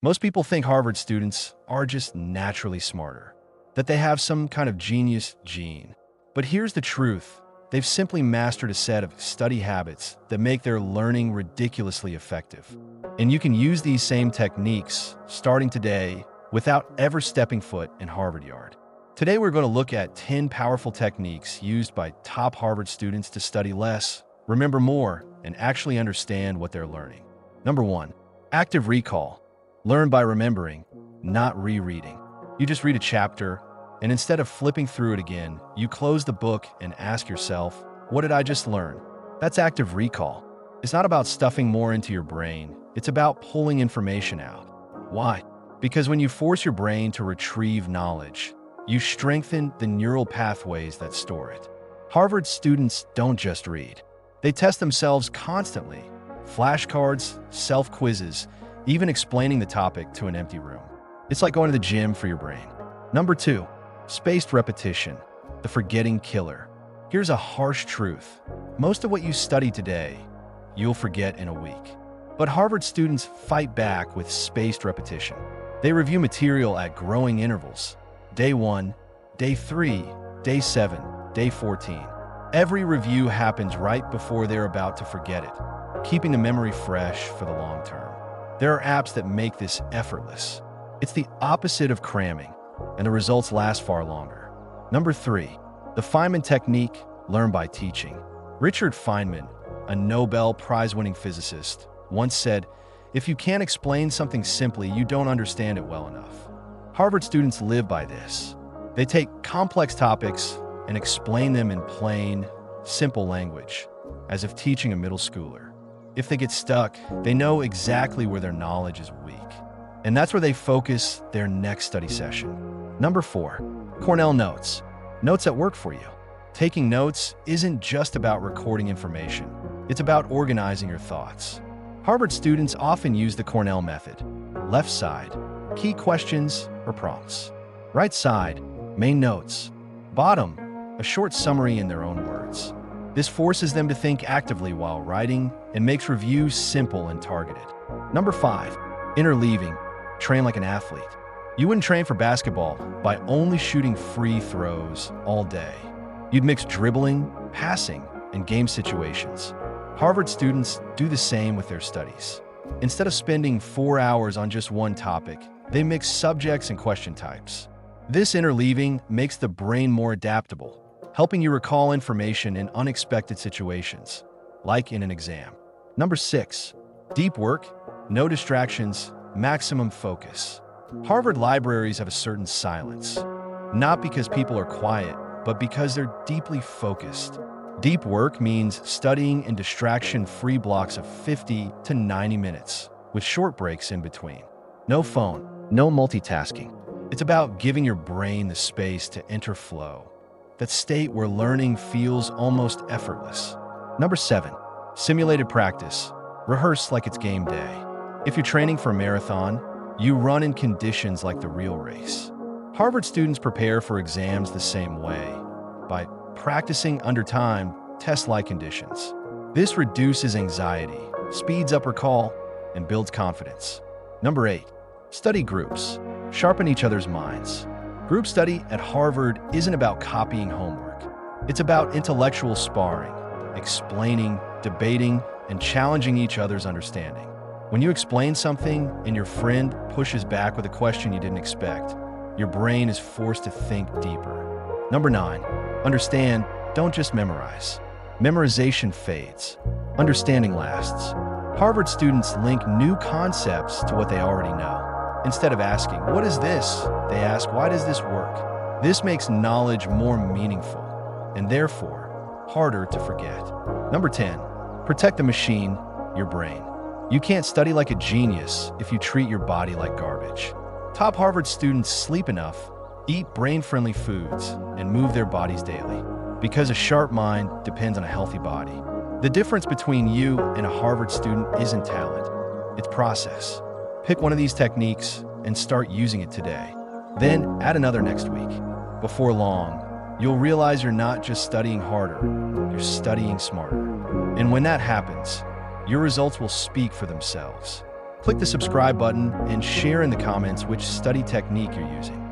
Most people think Harvard students are just naturally smarter, that they have some kind of genius gene. But here's the truth. They've simply mastered a set of study habits that make their learning ridiculously effective. And you can use these same techniques starting today without ever stepping foot in Harvard Yard. Today, we're going to look at 10 powerful techniques used by top Harvard students to study less, remember more, and actually understand what they're learning. Number 1, active recall. Learn by remembering, not rereading. You just read a chapter, and instead of flipping through it again, you close the book and ask yourself, what did I just learn? That's active recall. It's not about stuffing more into your brain. It's about pulling information out. Why? Because when you force your brain to retrieve knowledge, you strengthen the neural pathways that store it. Harvard students don't just read. They test themselves constantly. Flashcards, self-quizzes, even explaining the topic to an empty room. It's like going to the gym for your brain. Number 2, spaced repetition, the forgetting killer. Here's a harsh truth. Most of what you study today, you'll forget in a week. But Harvard students fight back with spaced repetition. They review material at growing intervals. Day 1, Day 3, Day 7, Day 14. Every review happens right before they're about to forget it, keeping the memory fresh for the long term. There are apps that make this effortless. It's the opposite of cramming, and the results last far longer. Number 3, the Feynman Technique, learn by teaching. Richard Feynman, a Nobel Prize-winning physicist, once said, "If you can't explain something simply, you don't understand it well enough." Harvard students live by this. They take complex topics and explain them in plain, simple language, as if teaching a middle schooler. If they get stuck, they know exactly where their knowledge is weak. And that's where they focus their next study session. Number 4, Cornell Notes. Notes that work for you. Taking notes isn't just about recording information. It's about organizing your thoughts. Harvard students often use the Cornell method. Left side, key questions or prompts. Right side, main notes. Bottom, a short summary in their own words. This forces them to think actively while writing and makes reviews simple and targeted. Number 5, interleaving. Train like an athlete. You wouldn't train for basketball by only shooting free throws all day. You'd mix dribbling, passing, and game situations. Harvard students do the same with their studies. Instead of spending 4 hours on just one topic, they mix subjects and question types. This interleaving makes the brain more adaptable, helping you recall information in unexpected situations, like in an exam. Number 6, deep work, no distractions, maximum focus. Harvard libraries have a certain silence, not because people are quiet, but because they're deeply focused. Deep work means studying in distraction-free blocks of 50 to 90 minutes, with short breaks in between. No phone, no multitasking. It's about giving your brain the space to enter flow, that state where learning feels almost effortless. Number 7, simulated practice. Rehearse like it's game day. If you're training for a marathon, you run in conditions like the real race. Harvard students prepare for exams the same way, by practicing under time, test-like conditions. This reduces anxiety, speeds up recall, and builds confidence. Number 8, study groups. Sharpen each other's minds. Group study at Harvard isn't about copying homework. It's about intellectual sparring, explaining, debating, and challenging each other's understanding. When you explain something and your friend pushes back with a question you didn't expect, your brain is forced to think deeper. Number 9, understand, don't just memorize. Memorization fades. Understanding lasts. Harvard students link new concepts to what they already know. Instead of asking, what is this? They ask, why does this work? This makes knowledge more meaningful, and therefore, harder to forget. Number 10, protect the machine, your brain. You can't study like a genius if you treat your body like garbage. Top Harvard students sleep enough, eat brain-friendly foods, and move their bodies daily, because a sharp mind depends on a healthy body. The difference between you and a Harvard student isn't talent, it's process. Pick one of these techniques and start using it today. Then add another next week. Before long, you'll realize you're not just studying harder, you're studying smarter. And when that happens, your results will speak for themselves. Click the subscribe button and share in the comments which study technique you're using.